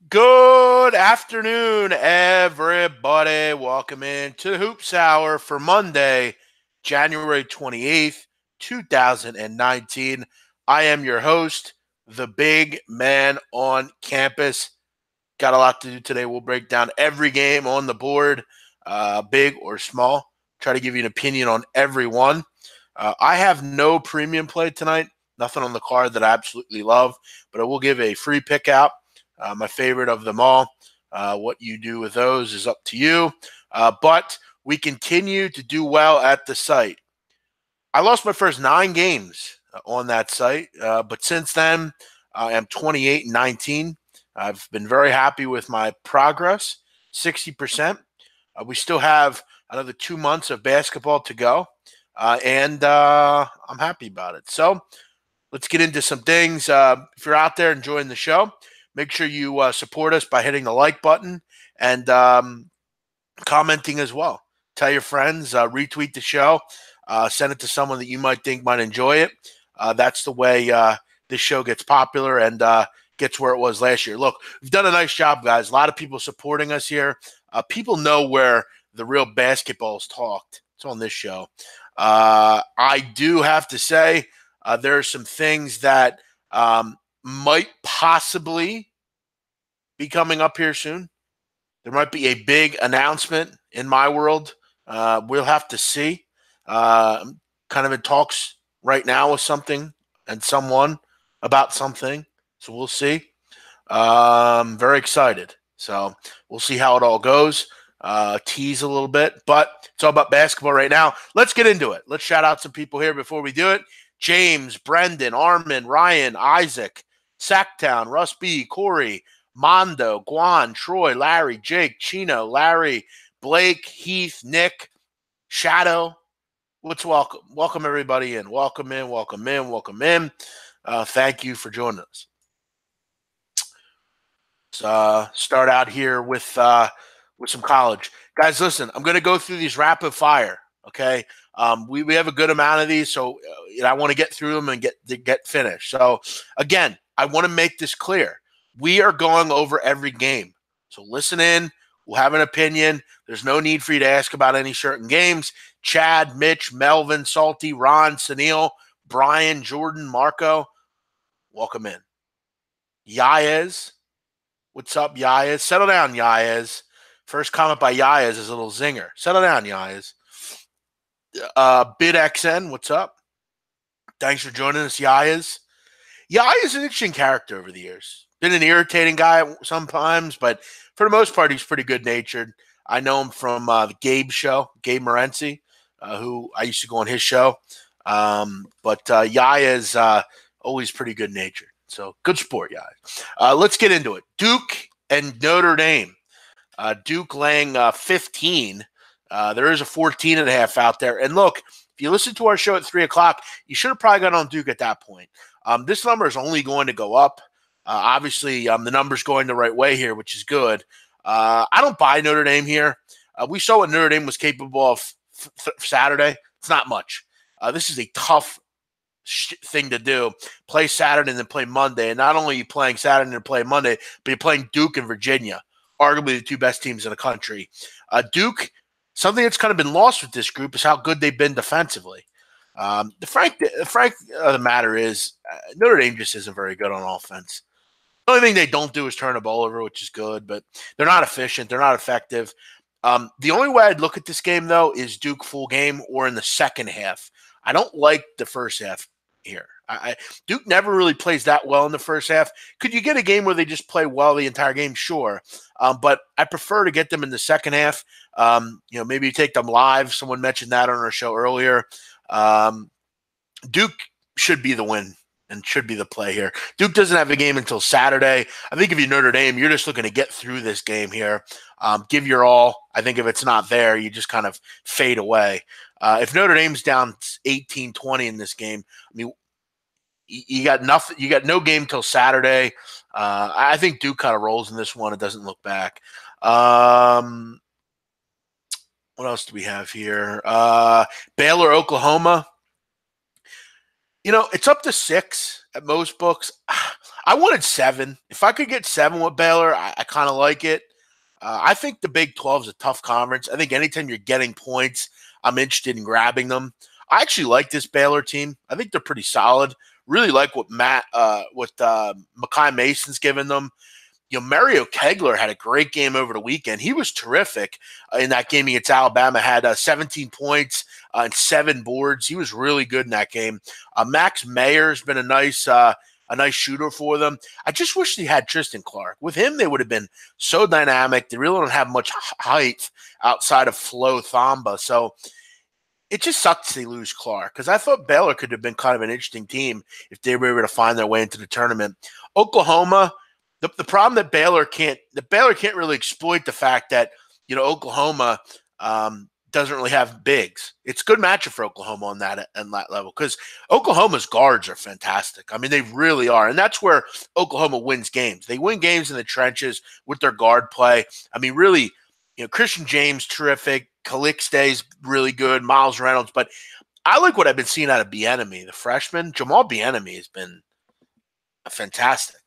Good afternoon, everybody. Welcome in to the Hoops Hour for Monday, January 28th, 2019. I am your host, the big man on campus. Got a lot to do today. We'll break down every game on the board, big or small. Try to give you an opinion on every one. I have no premium play tonight, nothing on the card that I absolutely love, but I will give a free pick out, my favorite of them all. What you do with those is up to you. But we continue to do well at the site. I lost my first 9 games on that site, but since then, I am 28-19. I've been very happy with my progress, 60%. We still have another 2 months of basketball to go, and I'm happy about it. So let's get into some things. If you're out there enjoying the show, make sure you support us by hitting the like button and commenting as well. Tell your friends, retweet the show, send it to someone that you might think might enjoy it. That's the way this show gets popular and gets where it was last year. Look, we've done a nice job, guys. A lot of people supporting us here. People know where the real basketball is talked. It's on this show. I do have to say there are some things that might possibly be coming up here soon. There might be a big announcement in my world. We'll have to see. I'm kind of in talks right now with something and someone about something. So we'll see. Very excited. So we'll see how it all goes. Tease a little bit, but it's all about basketball right now. Let's get into it. Let's shout out some people here before we do it. James, Brendan, Armin, Ryan, Isaac, Sacktown, Russ B, Corey, Mondo, Guan, Troy, Larry, Jake, Chino, Larry, Blake, Heath, Nick, Shadow. Let's welcome everybody in. Welcome in, welcome in, welcome in. Thank you for joining us. Let's start out here with some college. Guys, listen, I'm going to go through these rapid fire, okay? We have a good amount of these, so I want to get through them and get finished. So, again, I want to make this clear. We are going over every game. So listen in. We'll have an opinion. There's no need for you to ask about any certain games. Chad, Mitch, Melvin, Salty, Ron, Sunil, Brian, Jordan, Marco, welcome in. Yaez, what's up, Yaez? Settle down, Yaez. First comment by Yaez is a little zinger. Settle down, Yaez. BidXN, what's up? Thanks for joining us, Yaez. Yaez is an interesting character over the years. Been an irritating guy sometimes, but for the most part, he's pretty good-natured. I know him from the Gabe show, Gabe Morency, who I used to go on his show. But Yaya is always pretty good-natured. So good sport, Yaya. Let's get into it. Duke and Notre Dame. Duke laying 15. There is a 14.5 out there. And look, if you listen to our show at 3 o'clock, you should have probably got on Duke at that point. This number is only going to go up. Obviously, the number's going the right way here, which is good. I don't buy Notre Dame here. We saw what Notre Dame was capable of Saturday. It's not much. This is a tough thing to do. Play Saturday and then play Monday. And not only are you playing Saturday and playing Monday, but you're playing Duke and Virginia, arguably the two best teams in the country. Duke, something that's kind of been lost with this group is how good they've been defensively. The fact of the matter is Notre Dame just isn't very good on offense. The only thing they don't do is turn the ball over, which is good, but they're not efficient. They're not effective. The only way I'd look at this game, though, is Duke full game or in the second half. I don't like the first half here. Duke never really plays that well in the first half. Could you get a game where they just play well the entire game? Sure. But I prefer to get them in the second half. Maybe you take them live. Someone mentioned that on our show earlier. Duke should be the win and should be the play here. Duke doesn't have a game until Saturday. I think if you're Notre Dame, you're just looking to get through this game here. Give your all. I think if it's not there, you just kind of fade away. If Notre Dame's down 18-20 in this game, I mean, you got nothing. You got no game till Saturday. I think Duke kind of rolls in this one. It doesn't look back. What else do we have here? Baylor, Oklahoma. It's up to 6 at most books. I wanted 7. If I could get 7 with Baylor, I kind of like it. I think the Big 12 is a tough conference. I think anytime you're getting points, I'm interested in grabbing them. I actually like this Baylor team. I think they're pretty solid. Really like what Makai Mason's given them. Mario Kegler had a great game over the weekend. He was terrific in that game against Alabama. Had 17 points and 7 boards. He was really good in that game. Max Mayer's been a nice shooter for them. I just wish they had Tristan Clark. With him, they would have been so dynamic. They really don't have much height outside of Flo Thamba. So it just sucks they lose Clark because I thought Baylor could have been kind of an interesting team if they were able to find their way into the tournament. Oklahoma, the problem that Baylor can't really exploit the fact that Oklahoma doesn't really have bigs. It's a good matchup for Oklahoma on that level because Oklahoma's guards are fantastic. I mean, they really are, and that's where Oklahoma wins games. They win games in the trenches with their guard play. I mean, really, Christian James terrific, Calixte's really good, Miles Reynolds, but I like what I've been seeing out of Bieniemy, the freshman. Jamal Bieniemy has been fantastic.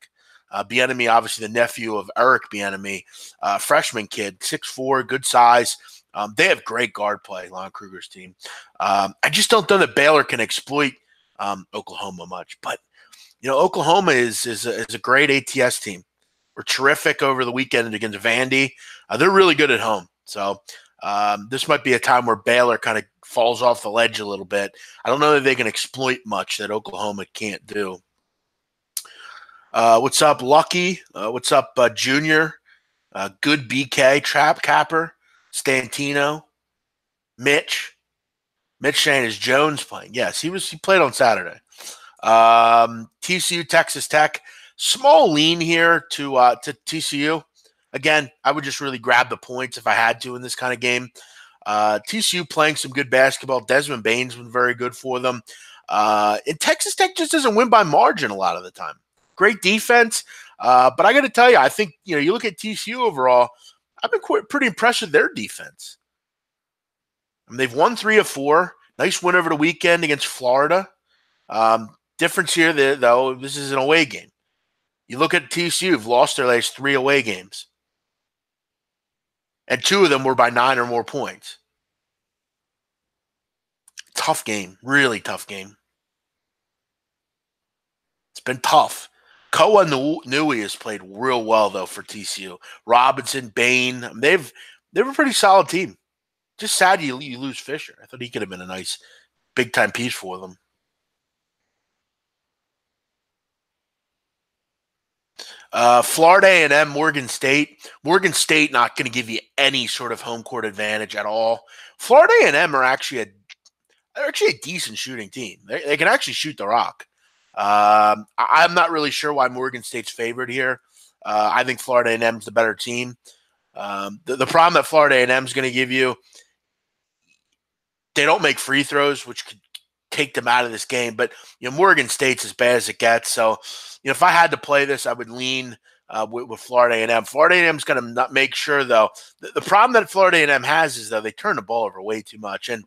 Bieniemy, obviously the nephew of Eric Bieniemy, freshman kid, 6'4", good size. They have great guard play, Lon Kruger's team. I just don't know that Baylor can exploit Oklahoma much. But, Oklahoma is a great ATS team. We're terrific over the weekend against Vandy. They're really good at home. So this might be a time where Baylor kind of falls off the ledge a little bit. I don't know that they can exploit much that Oklahoma can't do. What's up, Lucky? What's up, Junior? Good BK, Trap Capper, Stantino, Mitch saying, is Jones playing? Yes, he played on Saturday. TCU, Texas Tech, small lean here to TCU. Again, I would just really grab the points if I had to in this kind of game. TCU playing some good basketball. Desmond Bain's been very good for them. And Texas Tech just doesn't win by margin a lot of the time. Great defense. But I got to tell you, I think, you look at TCU overall, I've been pretty impressed with their defense. I mean, they've won 3 of 4. Nice win over the weekend against Florida. Difference here, though, this is an away game. You look at TCU, have lost their last 3 away games. And 2 of them were by 9 or more points. Tough game. Really tough game. It's been tough. Koa Nui has played real well, though, for TCU. Robinson, Bain, they've a pretty solid team. Just sad you lose Fisher. I thought he could have been a nice big-time piece for them. Florida A&M, Morgan State. Morgan State not going to give you any sort of home court advantage at all. Florida A&M are actually a decent shooting team. They can actually shoot the rock. I'm not really sure why Morgan State's favored here. I think Florida A&M is the better team. The problem that Florida A&M is going to give you, they don't make free throws, which could take them out of this game. But Morgan State's as bad as it gets. So if I had to play this, I would lean with Florida A&M. Florida A&M is going to not make sure, though. The problem that Florida A&M has is, though, they turn the ball over way too much. And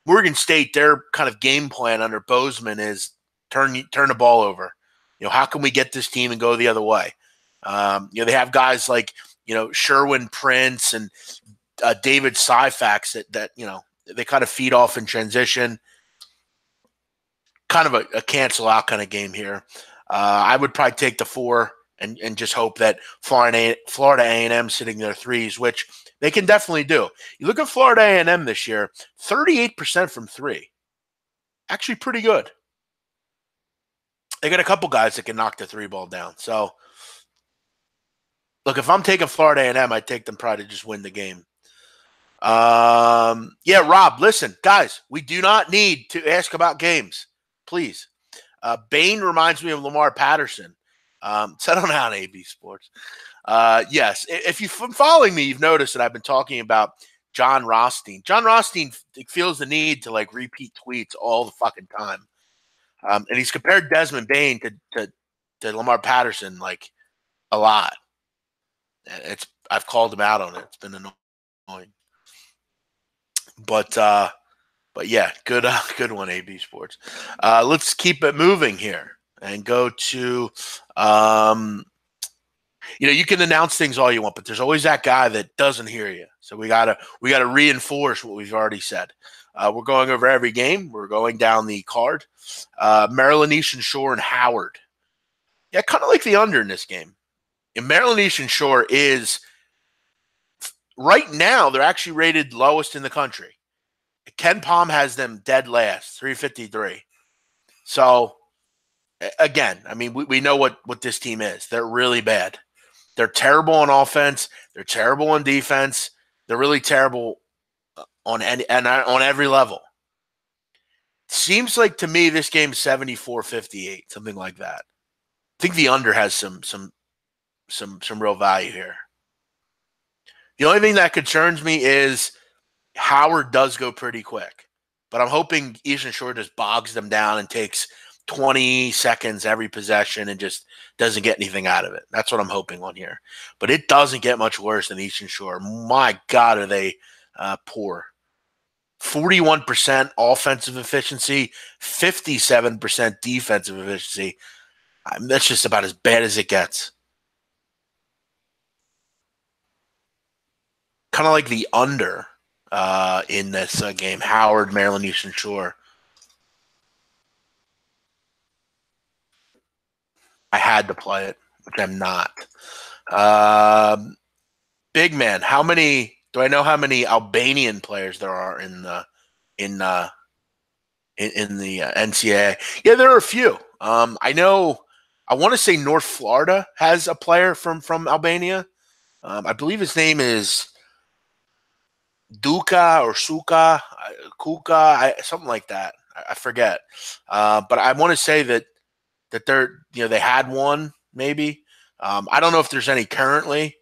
Morgan State, their kind of game plan under Bozeman is turn the ball over. How can we get this team and go the other way? They have guys like Sherwin Prince and David Syfax that they kind of feed off in transition. Kind of a cancel out kind of game here. I would probably take the 4 and just hope that Florida A&M sitting their 3s, which they can definitely do. You look at Florida A&M this year, 38% from 3. Actually pretty good. They got a couple guys that can knock the 3 ball down. So, look, if I'm taking Florida A&M, I'd take them probably to just win the game. Yeah, Rob, listen, guys, we do not need to ask about games. Please. Bain reminds me of Lamar Patterson. Settle down, AB Sports. Yes, if you've been following me, you've noticed that I've been talking about John Rothstein. John Rothstein feels the need to repeat tweets all the fucking time. And he's compared Desmond Bain to Lamar Patterson a lot. I've called him out on it. It's been annoying. But yeah, good one, AB Sports. Let's keep it moving here. and go to, you can announce things all you want, but there's always that guy that doesn't hear you. So we gotta reinforce what we've already said. We're going over every game. We're going down the card. Maryland Eastern Shore and Howard. Yeah, kind of like the under in this game. And Maryland Eastern Shore is right now, they're actually rated lowest in the country. Ken Palm has them dead last, 353. So, again, I mean, we know what this team is. They're really bad. They're terrible on offense. They're terrible on defense. They're really terrible on every level. Seems like to me this game's 74-58, something like that. I think the under has some real value here. The only thing that concerns me is Howard does go pretty quick, but I'm hoping Eastern Shore just bogs them down and takes 20 seconds every possession and just doesn't get anything out of it. That's what I'm hoping on here. But it doesn't get much worse than Eastern Shore. My God, are they poor. 41% offensive efficiency, 57% defensive efficiency. That's just about as bad as it gets. Kind of like the under in this game. Howard, Maryland Eastern Shore. I had to play it, which I'm not. Big man, do I know how many Albanian players there are in the NCAA? Yeah, there are a few. I know. I want to say North Florida has a player from Albania. I believe his name is Duka or Suka, Kuka, something like that. I forget. But I want to say that they're they had one maybe. I don't know if there's any currently.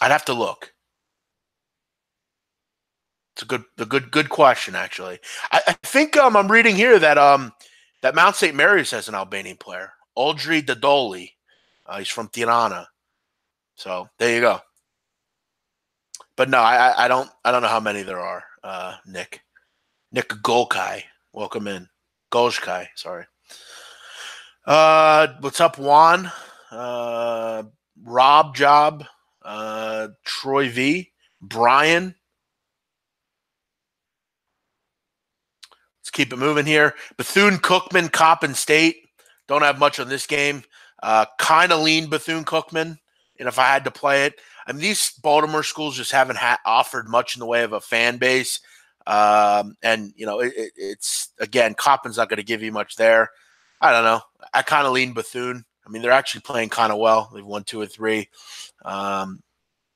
I'd have to look. It's a good question actually. I think I'm reading here that that Mount St. Mary's has an Albanian player, Audrey Dodoli. He's from Tirana. So there you go. But no, I don't know how many there are. Nick Golkai, welcome in. Golkai, sorry. What's up, Juan? Rob Job, Troy V, Brian. Let's keep it moving here. Bethune-Cookman, Coppin State. Don't have much on this game. Kind of lean Bethune-Cookman, and if I had to play it, I mean, these Baltimore schools just haven't offered much in the way of a fan base. And, it's, again, Coppin's not going to give you much there. I don't know. I kind of lean Bethune. I mean, they're actually playing kind of well. They've won 2 or 3.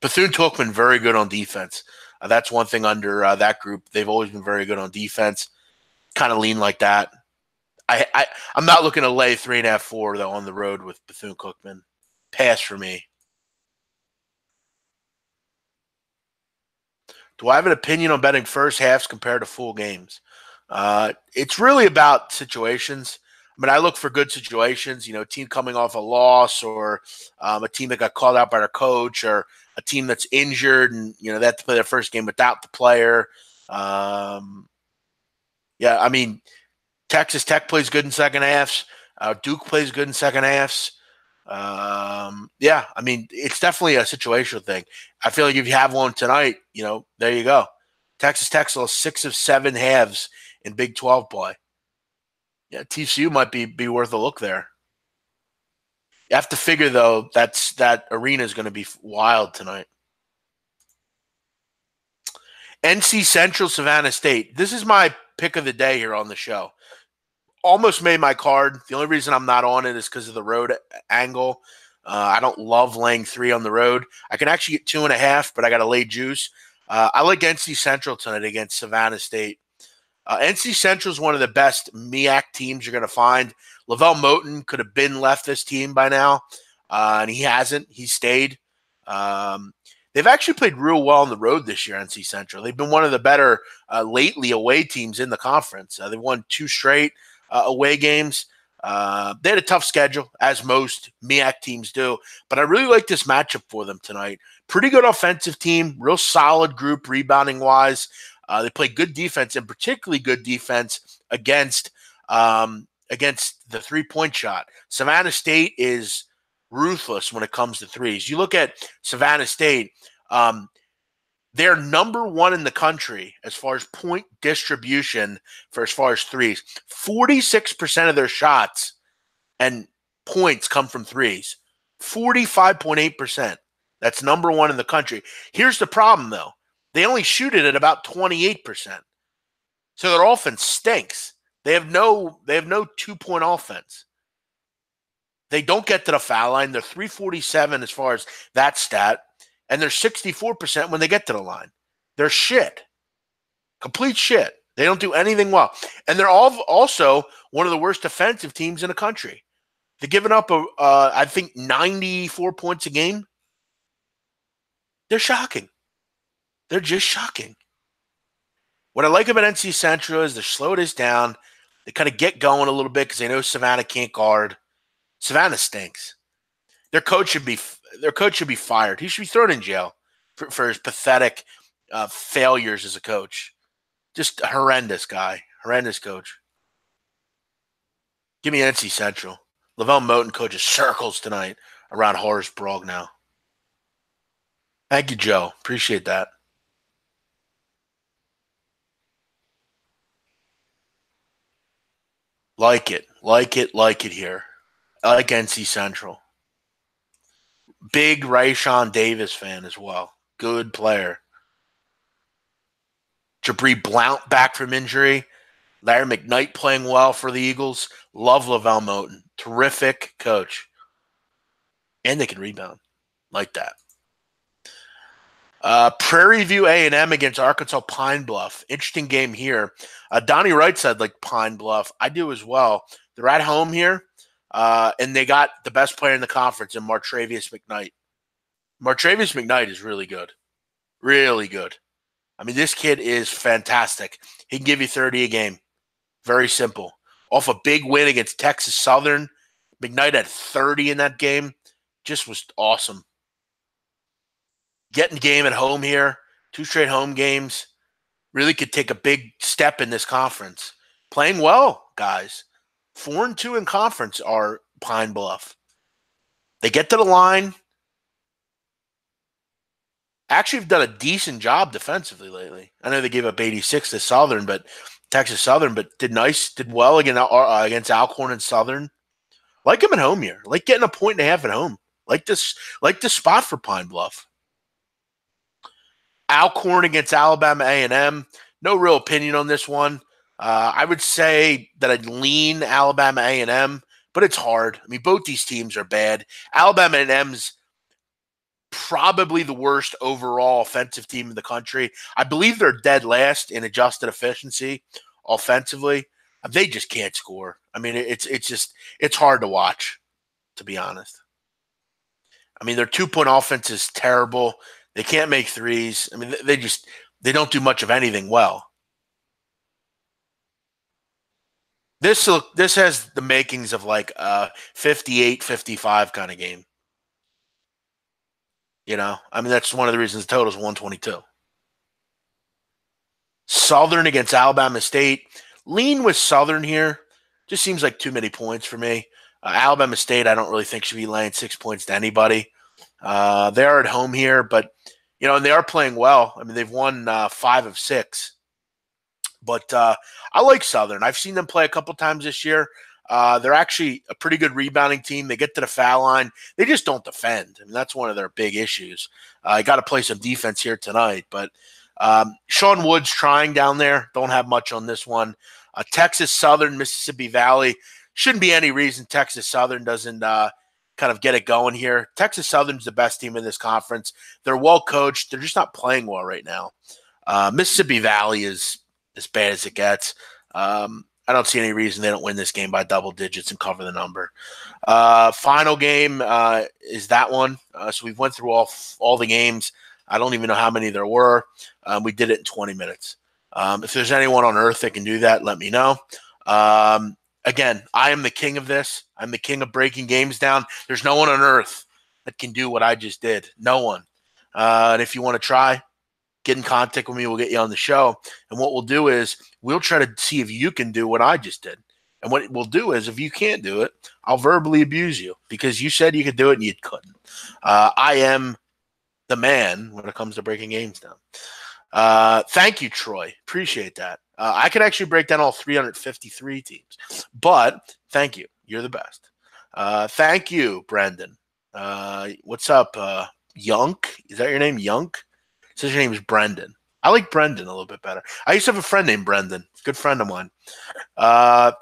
Bethune-Cookman, very good on defense. That's one thing under that group. They've always been very good on defense. Kind of lean like that. I'm not looking to lay 3.5, 4, though, on the road with Bethune-Cookman. Pass for me. Do I have an opinion on betting first halves compared to full games? It's really about situations. I mean, I look for good situations, a team coming off a loss or a team that got called out by their coach or a team that's injured and, they have to play their first game without the player. Yeah, I mean, Texas Tech plays good in second halves. Duke plays good in second halves. Yeah, I mean, it's definitely a situational thing. I feel like if you have one tonight, there you go. Texas Tech's lost 6 of 7 halves in Big 12 play. Yeah, TCU might be worth a look there. You have to figure, though, that arena is going to be wild tonight. NC Central, Savannah State. This is my pick of the day here on the show. Almost made my card. The only reason I'm not on it is because of the road angle. I don't love laying 3 on the road. I can actually get 2.5, but I got to lay juice. I like NC Central tonight against Savannah State. NC Central is one of the best MEAC teams you're going to find. Lavelle Moten could have been left this team by now, and he hasn't. He stayed. They've actually played real well on the road this year, NC Central. They've been one of the better lately away teams in the conference. They've won 2 straight away games. They had a tough schedule, as most MEAC teams do, but I really like this matchup for them tonight. Pretty good offensive team, real solid group rebounding-wise. They play good defense, and particularly good defense against against the three-point shot. Savannah State is ruthless when it comes to threes. You look at Savannah State, they're number one in the country as far as point distribution for as far as threes. 46% of their shots and points come from threes. 45.8%. That's number one in the country. Here's the problem, though. They only shoot it at about 28%. So their offense stinks. They have no 2-point offense. They don't get to the foul line. They're 347 as far as that stat, and they're 64% when they get to the line. They're shit. Complete shit. They don't do anything well. And they're also one of the worst defensive teams in the country. They're giving up, I think, 94 points a game. They're shocking. They're just shocking. What I like about NC Central is they slow this down. They kind of get going a little bit because they know Savannah can't guard. Savannah stinks. Their coach should be fired. He should be thrown in jail for his pathetic failures as a coach. Just a horrendous guy. Horrendous coach. Give me NC Central. Lavelle Moten coaches circles tonight around Horace Brognow. Thank you, Joe. Appreciate that. Like it here. I like NC Central. Big Rayshawn Davis fan as well. Good player. Jabri Blount back from injury. Larry McKnight playing well for the Eagles. Love Lavelle Moten. Terrific coach. And they can rebound. Like that. Prairie View A&M against Arkansas Pine Bluff. Interesting game here. Donnie Wright said like Pine Bluff. I do as well. They're at home here, and they got the best player in the conference in Martravius McKnight. Martravius McKnight is really good. Really good. I mean, this kid is fantastic. He can give you 30 a game. Very simple. Off a big win against Texas Southern. McKnight had 30 in that game. Just was awesome. Getting game at home here, 2 straight home games, really could take a big step in this conference. Playing well, guys. 4-2 in conference are Pine Bluff. They get to the line. Actually have done a decent job defensively lately. I know they gave up 86 to Southern, but Texas Southern, but did well against Alcorn and Southern. Like them at home here. Like getting a point and a half at home. Like this spot for Pine Bluff. Alcorn against Alabama A&M. No real opinion on this one. I would say that I'd lean Alabama A&M, but it's hard. I mean, both these teams are bad. Alabama A&M's probably the worst overall offensive team in the country. I believe they're dead last in adjusted efficiency offensively. They just can't score. I mean, it's hard to watch, to be honest. I mean, their 2-point offense is terrible. They can't make threes. I mean, they don't do much of anything well. This has the makings of like a 58-55 kind of game. You know, I mean, that's one of the reasons the total is 122. Southern against Alabama State. Lean with Southern here. Just seems like too many points for me. Alabama State, I don't really think should be laying 6 points to anybody. They're at home here, but you know, and they are playing well. I mean, they've won 5 of 6. But I like Southern. I've seen them play a couple times this year. They're actually a pretty good rebounding team. They get to the foul line. They just don't defend. I mean, that's one of their big issues. I got to play some defense here tonight. But Sean Wood's trying down there. Don't have much on this one. Texas Southern, Mississippi Valley. Shouldn't be any reason Texas Southern doesn't kind of get it going here. Texas Southern's the best team in this conference. They're well coached. They're just not playing well right now. Mississippi Valley is as bad as it gets. I don't see any reason they don't win this game by double digits and cover the number. Final game is that one. So we went through all the games. I don't even know how many there were. We did it in 20 minutes. If there's anyone on earth that can do that, let me know. Again, I am the king of this. I'm the king of breaking games down. There's no one on earth that can do what I just did. No one. And if you want to try, get in contact with me. We'll get you on the show. And what we'll do is we'll try to see if you can do what I just did. And what we'll do is, if you can't do it, I'll verbally abuse you because you said you could do it and you couldn't. I am the man when it comes to breaking games down. Thank you, Troy. Appreciate that. I could actually break down all 353 teams, but thank you. You're the best. Thank you, Brendan. What's up, Yunk? Is that your name, Yunk? It says your name is Brendan. I like Brendan a little bit better. I used to have a friend named Brendan. Good friend of mine.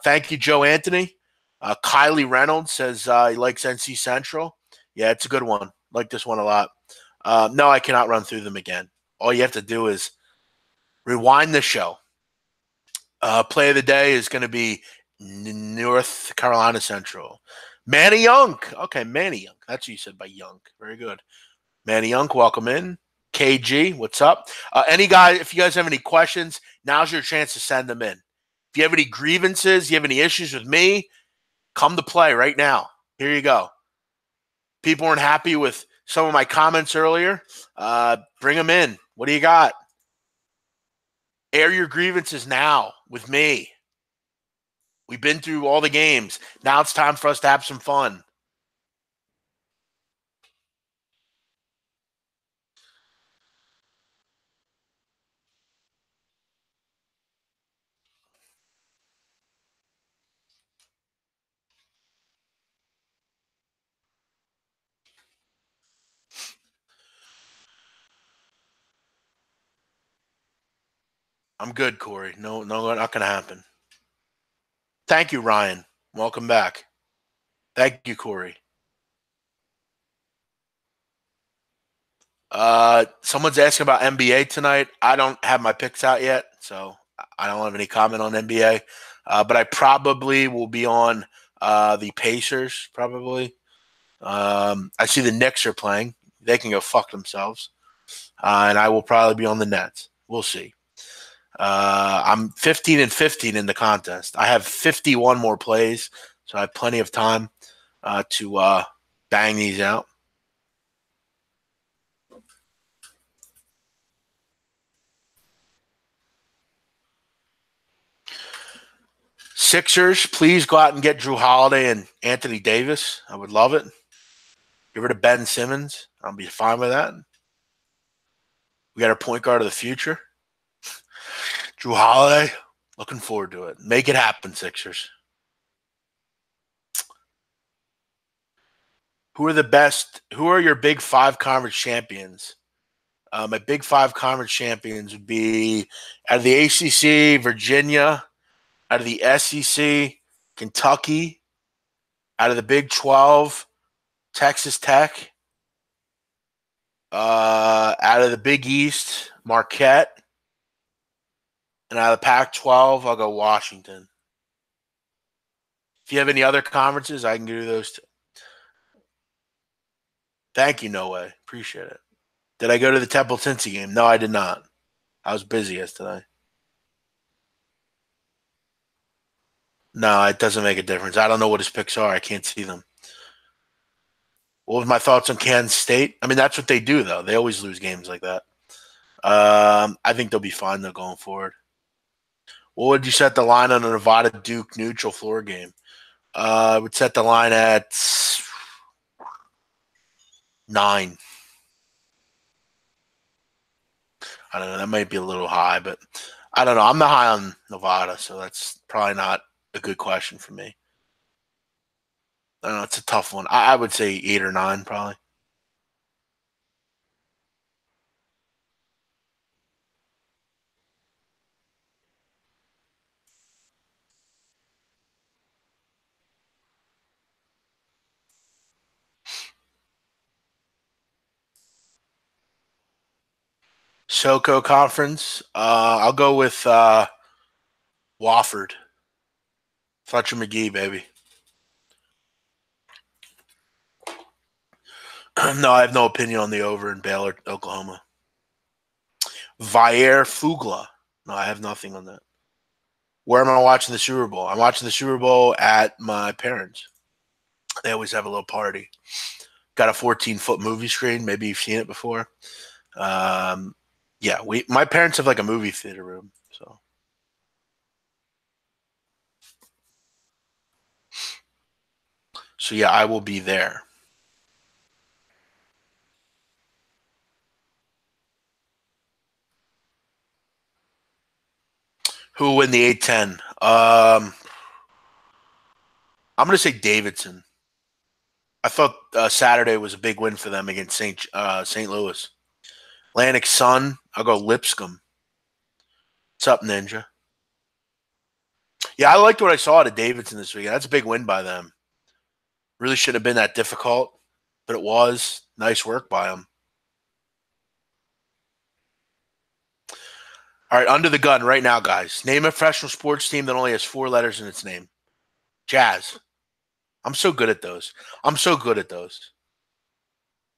Thank you, Joe Anthony. Kylie Reynolds says he likes NC Central. Yeah, it's a good one. Like this one a lot. No, I cannot run through them again. All you have to do is rewind the show. Play of the day is going to be North Carolina Central. Manny Young. Okay, Manny Young. That's what you said by Young. Very good. Manny Young, welcome in. KG, what's up? If you guys have any questions, now's your chance to send them in. If you have any grievances, you have any issues with me, come to play right now. Here you go. People weren't happy with some of my comments earlier. Bring them in. What do you got? Air your grievances now with me. We've been through all the games. Now it's time for us to have some fun. I'm good, Corey. No, not going to happen. Thank you, Ryan. Welcome back. Thank you, Corey. Someone's asking about NBA tonight. I don't have my picks out yet, so I don't have any comment on NBA. But I probably will be on the Pacers, probably. I see the Knicks are playing. They can go fuck themselves. And I will probably be on the Nets. We'll see. I'm 15-15 in the contest. I have 51 more plays, so I have plenty of time to bang these out. Sixers, please go out and get Drew Holiday and Anthony Davis. I would love it. Get rid of Ben Simmons. I'll be fine with that. We got our point guard of the future. Drew Holiday. Looking forward to it. Make it happen, Sixers. Who are the best? Who are your Big Five conference champions? My Big Five conference champions would be out of the ACC, Virginia, out of the SEC, Kentucky, out of the Big 12, Texas Tech, out of the Big East, Marquette, and out of the Pac-12, I'll go Washington. If you have any other conferences, I can do those too. Thank you, No Way. Appreciate it. Did I go to the Temple Cincy game? No, I did not. I was busy yesterday. No, it doesn't make a difference. I don't know what his picks are. I can't see them. What was my thoughts on Kansas State? I mean, that's what they do, though. They always lose games like that. I think they'll be fine, though, going forward. What would you set the line on a Nevada Duke neutral floor game? I would set the line at 9. I don't know. That might be a little high, but I don't know. I'm not high on Nevada, so that's probably not a good question for me. I don't know. It's a tough one. I would say 8 or 9, probably. SoCo Conference. I'll go with Wofford. Fletcher McGee, baby. No, I have no opinion on the over in Baylor, Oklahoma. Vair Fugla. No, I have nothing on that. Where am I watching the Super Bowl? I'm watching the Super Bowl at my parents'. They always have a little party. Got a 14-foot movie screen. Maybe you've seen it before. Yeah, my parents have like a movie theater room. So So yeah, I will be there. Who will win the A10? I'm going to say Davidson. I thought Saturday was a big win for them against St. Louis. Atlantic Sun. I'll go Lipscomb. What's up, Ninja? Yeah, I liked what I saw at Davidson this weekend. That's a big win by them. Really shouldn't have been that difficult, but it was. Nice work by them. All right, under the gun right now, guys. Name a professional sports team that only has 4 letters in its name. Jazz. I'm so good at those. I'm so good at those.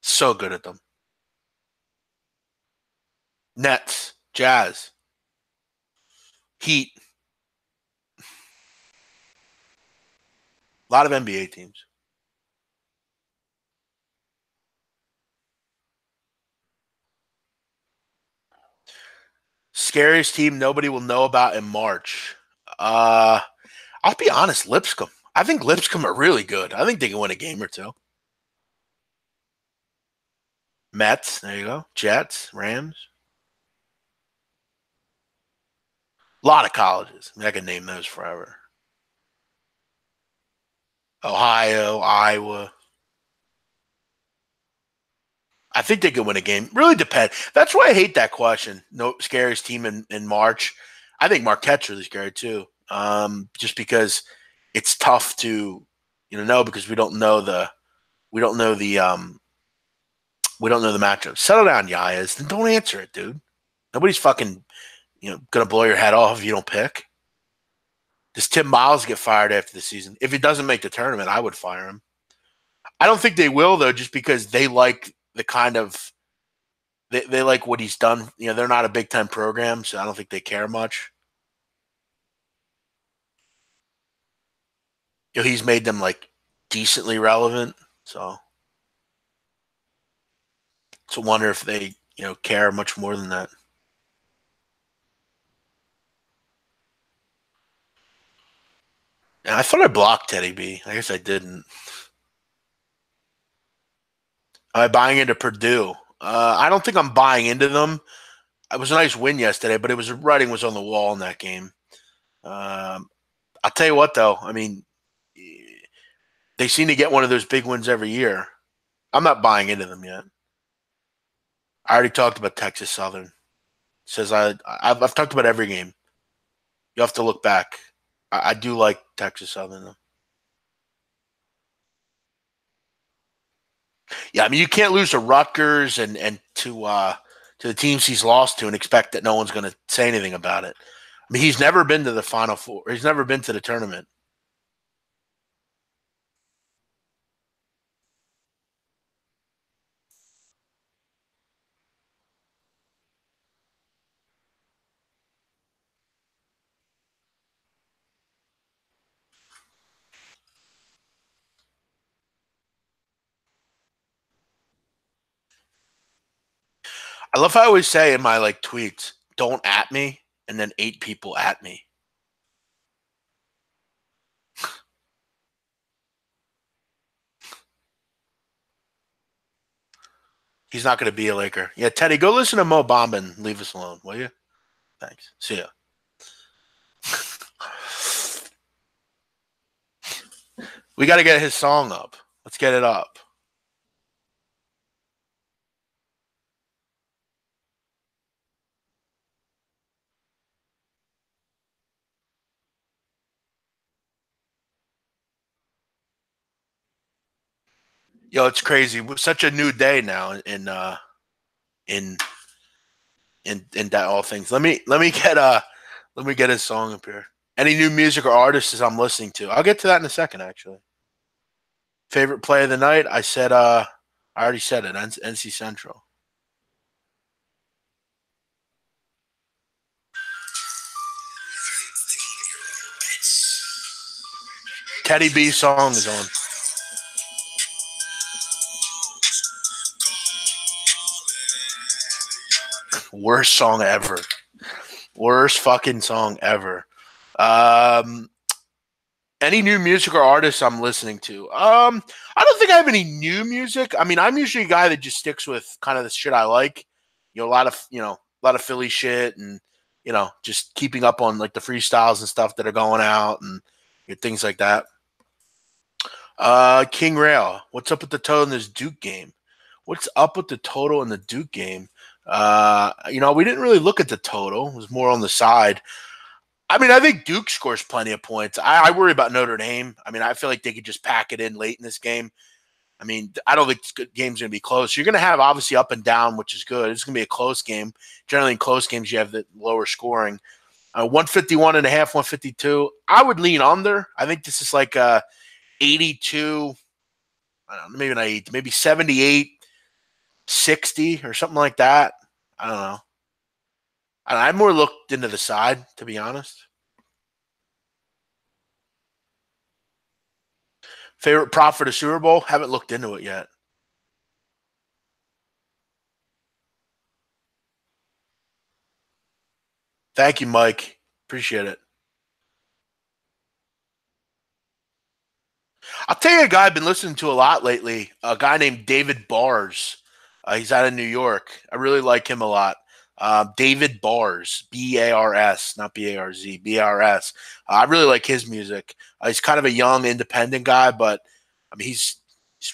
So good at them. Nets. Jazz. Heat. A lot of NBA teams. Scariest team nobody will know about in March. I'll be honest, Lipscomb. I think Lipscomb are really good. I think they can win a game or two. Mets, there you go. Jets, Rams. A lot of colleges. I can name those forever. Ohio, Iowa. I think they could win a game. Really depend. That's why I hate that question. No scariest team in March. I think Marquette's really scary too. Just because it's tough to know because we don't know the matchup. Settle down, Yayas. Then don't answer it, dude. Nobody's fucking gonna blow your head off if you don't pick. Does Tim Miles get fired after the season? If he doesn't make the tournament, I would fire him. I don't think they will though, just because they like the kind of they like what he's done. They're not a big time program, so I don't think they care much. He's made them like decently relevant, so I wonder if they care much more than that. And I thought I blocked Teddy B. I guess I didn't. Am I buying into Purdue? I don't think I'm buying into them. It was a nice win yesterday, but writing was on the wall in that game. I'll tell you what, though. I mean, they seem to get one of those big wins every year. I'm not buying into them yet. I already talked about Texas Southern. Says I've talked about every game. You have to look back. I do like Texas Southern though. Yeah, I mean you can't lose to Rutgers and to the teams he's lost to and expect that no one's going to say anything about it. I mean he's never been to the Final Four. He's never been to the tournament. I love how I always say in my tweets, "Don't at me," and then 8 people at me. He's not going to be a Laker. Yeah, Teddy, go listen to Mo Bamba and leave us alone, will you? Thanks. See ya. We got to get his song up. Let's get it up. Yo, it's crazy. We're such a new day now in in that all things. Let me get his song up here. Any new music or artists I'm listening to? I'll get to that in a second. Actually, favorite play of the night. I already said it. NC Central. Teddy B song is on. Worst song ever. Worst fucking song ever. Any new music or artists I'm listening to? I don't think I have any new music. I mean, I'm usually a guy that just sticks with kind of the shit I like. A lot of Philly shit, and just keeping up on like the freestyles and stuff that are going out, and things like that. King Rail, what's up with the total in this Duke game? What's up with the total in the Duke game? We didn't really look at the total. It was more on the side. I mean, I think Duke scores plenty of points. I worry about Notre Dame. I mean, I feel like they could just pack it in late in this game. I mean, I don't think this game's going to be close. You're going to have obviously up and down, which is good. It's going to be a close game. Generally, in close games, you have the lower scoring. 151 and a half, 152. I would lean under. I think this is like 82. I don't know, maybe not 8, maybe 78, 60 or something like that. I don't know. I more looked into the side, to be honest. Favorite prop for the Super Bowl? Haven't looked into it yet. Thank you, Mike. Appreciate it. I'll tell you a guy I've been listening to a lot lately, a guy named David Bars. He's out of New York. I really like him a lot. David Bars, Bars, not Barz, Bars. I really like his music. He's kind of a young, independent guy, but I mean, he's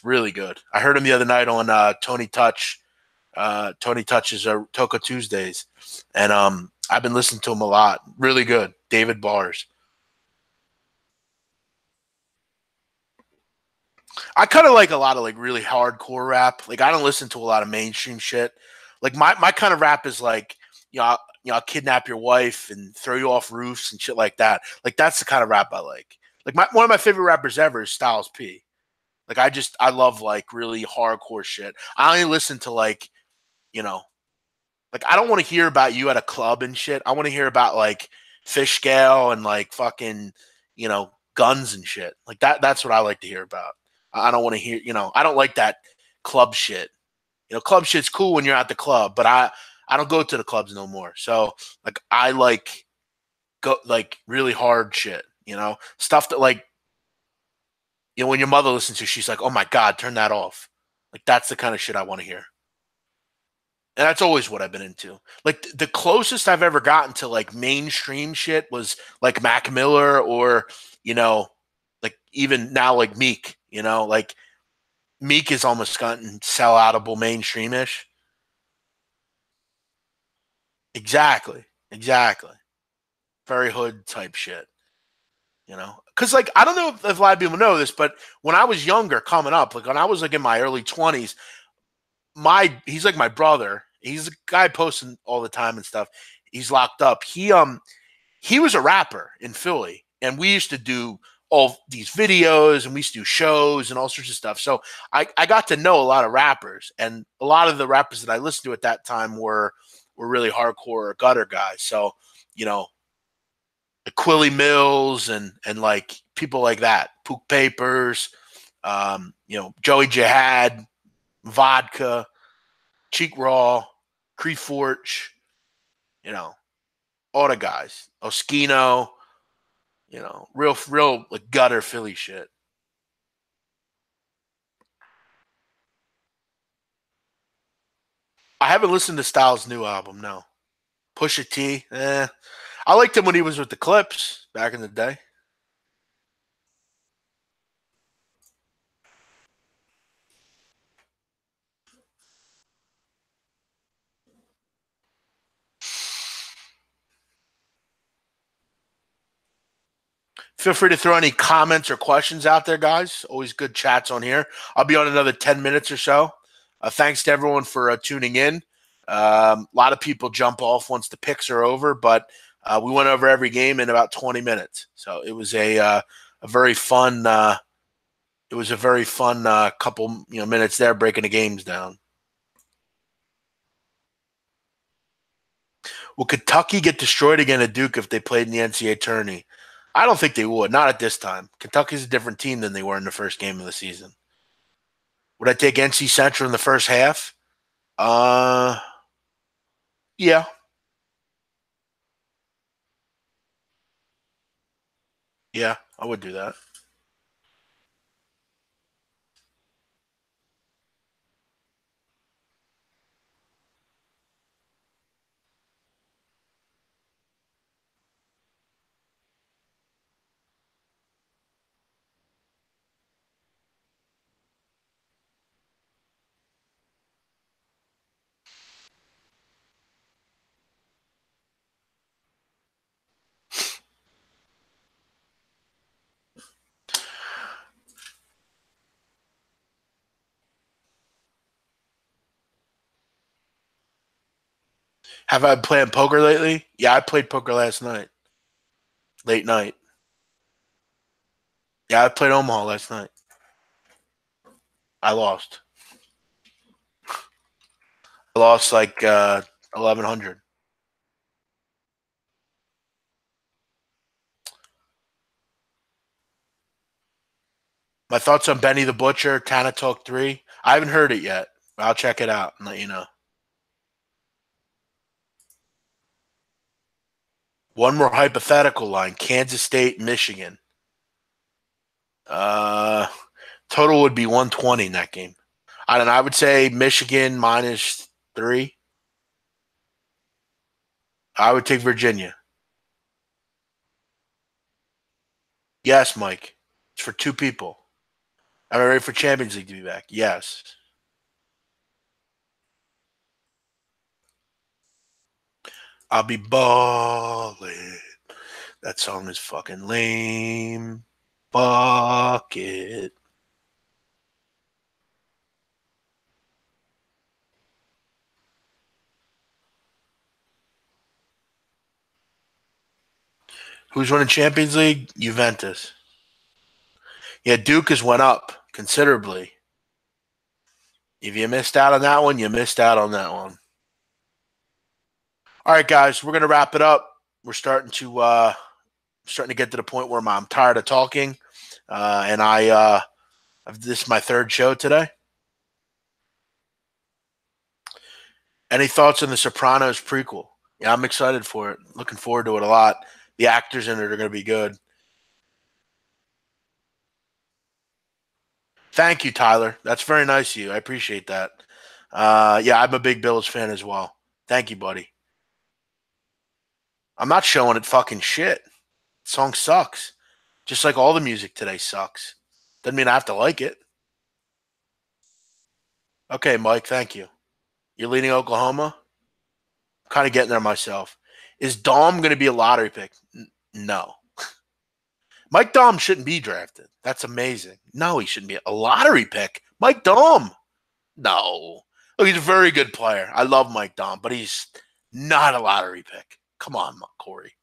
really good. I heard him the other night on Tony Touch. Tony Touch's Toco Tuesdays, and I've been listening to him a lot. Really good, David Bars. I kind of like a lot of like really hardcore rap. Like I don't listen to a lot of mainstream shit. Like my kind of rap is like I'll kidnap your wife and throw you off roofs and shit like that. Like that's the kind of rap I like. Like one of my favorite rappers ever is Styles P. Like I love like really hardcore shit. I only listen to like you know like I don't want to hear about you at a club and shit. I want to hear about like fish scale and like fucking guns and shit. Like that's what I like to hear about. I don't want to hear, I don't like that club shit. Club shit's cool when you're at the club, but I don't go to the clubs no more. So like I like go like really hard shit, stuff that like when your mother listens to, she's like, "Oh my god, turn that off." Like that's the kind of shit I want to hear. And that's always what I've been into. Like the closest I've ever gotten to like mainstream shit was like Mac Miller or, you know, like even now like Meek, like Meek has almost gotten sell outable mainstreamish. Exactly. Exactly. Very hood type shit, Because like I don't know if a lot of people know this, but when I was younger, coming up, like when I was like in my early 20s, my he's like my brother. He's a guy posting all the time and stuff. He's locked up. He was a rapper in Philly, and we used to do all these videos and we used to do shows and all sorts of stuff. So I got to know a lot of rappers, and a lot of the rappers that I listened to at that time were really hardcore gutter guys. So you know, Quilly Mills and like people like that, Pook Papers, Joey Jihad, Vodka, Cheek Raw, Cree Forge, you know, all the guys, Oskino, real like gutter Philly shit. I haven't listened to Styles' new album, no. Pusha T, I liked him when he was with the Clips back in the day. Feel free to throw any comments or questions out there, guys. Always good chats on here. I'll be on another 10 minutes or so. Thanks to everyone for tuning in. A lot of people jump off once the picks are over, but we went over every game in about 20 minutes. So it was a very fun couple minutes there breaking the games down. Will Kentucky get destroyed again at Duke if they played in the NCAA tourney? I don't think they would. Not at this time. Kentucky's a different team than they were in the first game of the season. Would I take NC Central in the first half? Uh, yeah, yeah. I would do that. Have I been playing poker lately? Yeah, I played poker last night. Late night. Yeah, I played Omaha last night. I lost. I lost like 1,100. My thoughts on Benny the Butcher, Tana Talk 3. I haven't heard it yet. I'll check it out and let you know. One more hypothetical line. Kansas State, Michigan. Uh, total would be 120 in that game. I don't know. I would say Michigan -3. I would take Virginia. Yes, Mike. It's for two people. Am I ready for Champions League to be back? Yes. I'll be balling. That song is fucking lame. Fuck it. Who's winning Champions League? Juventus. Yeah, Duke has went up considerably. If you missed out on that one, you missed out on that one. All right, guys, we're gonna wrap it up. We're starting to get to the point where I'm tired of talking, and this is my third show today. Any thoughts on the Sopranos prequel? Yeah, I'm excited for it. Looking forward to it a lot. The actors in it are going to be good. Thank you, Tyler. That's very nice of you. I appreciate that. Yeah, I'm a big Bills fan as well. Thank you, buddy. I'm not showing it fucking shit. The song sucks. Just like all the music today sucks. Doesn't mean I have to like it. Okay, Mike, thank you. You're leading Oklahoma? I'm kind of getting there myself. Is Dom going to be a lottery pick? No. Mike Dom shouldn't be drafted. That's amazing. No, he shouldn't be a lottery pick. Mike Dom. No. Look, he's a very good player. I love Mike Dom, but he's not a lottery pick. Come on, Corey.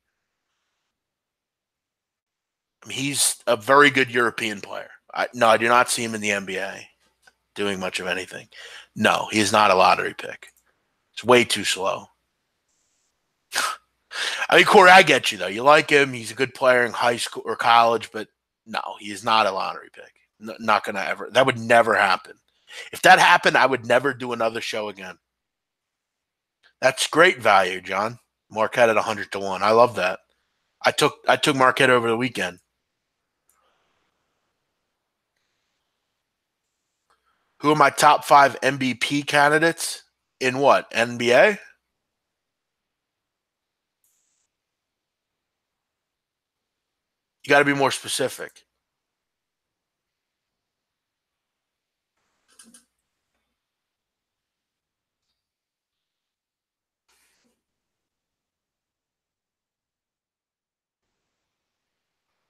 I mean, he's a very good European player. No, I do not see him in the NBA doing much of anything. No, he's not a lottery pick. It's way too slow. I mean, Corey, I get you, though. You like him. He's a good player in high school or college, but no, he is not a lottery pick. Not going to ever. That would never happen. If that happened, I would never do another show again. That's great value, John. Marquette at 100-1. I love that. I took Marquette over the weekend. Who are my top 5 MVP candidates in what? NBA? You got to be more specific.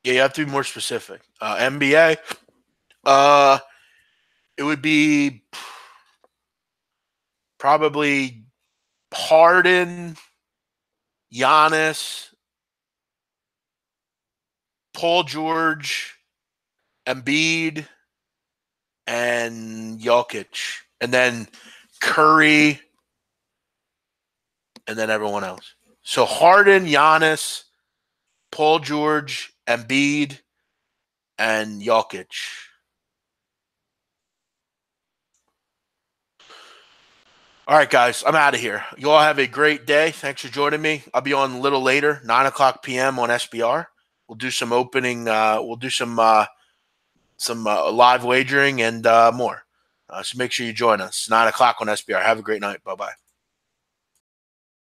Yeah, you have to be more specific. NBA, it would be probably Harden, Giannis, Paul George, Embiid, and Jokic, and then Curry, and then everyone else. So Harden, Giannis, Paul George, Embiid, and Jokic. All right, guys, I'm out of here. You all have a great day. Thanks for joining me. I'll be on a little later, 9 o'clock p.m. on SBR. We'll do some opening. We'll do some live wagering and more. So make sure you join us 9 o'clock on SBR. Have a great night. Bye bye.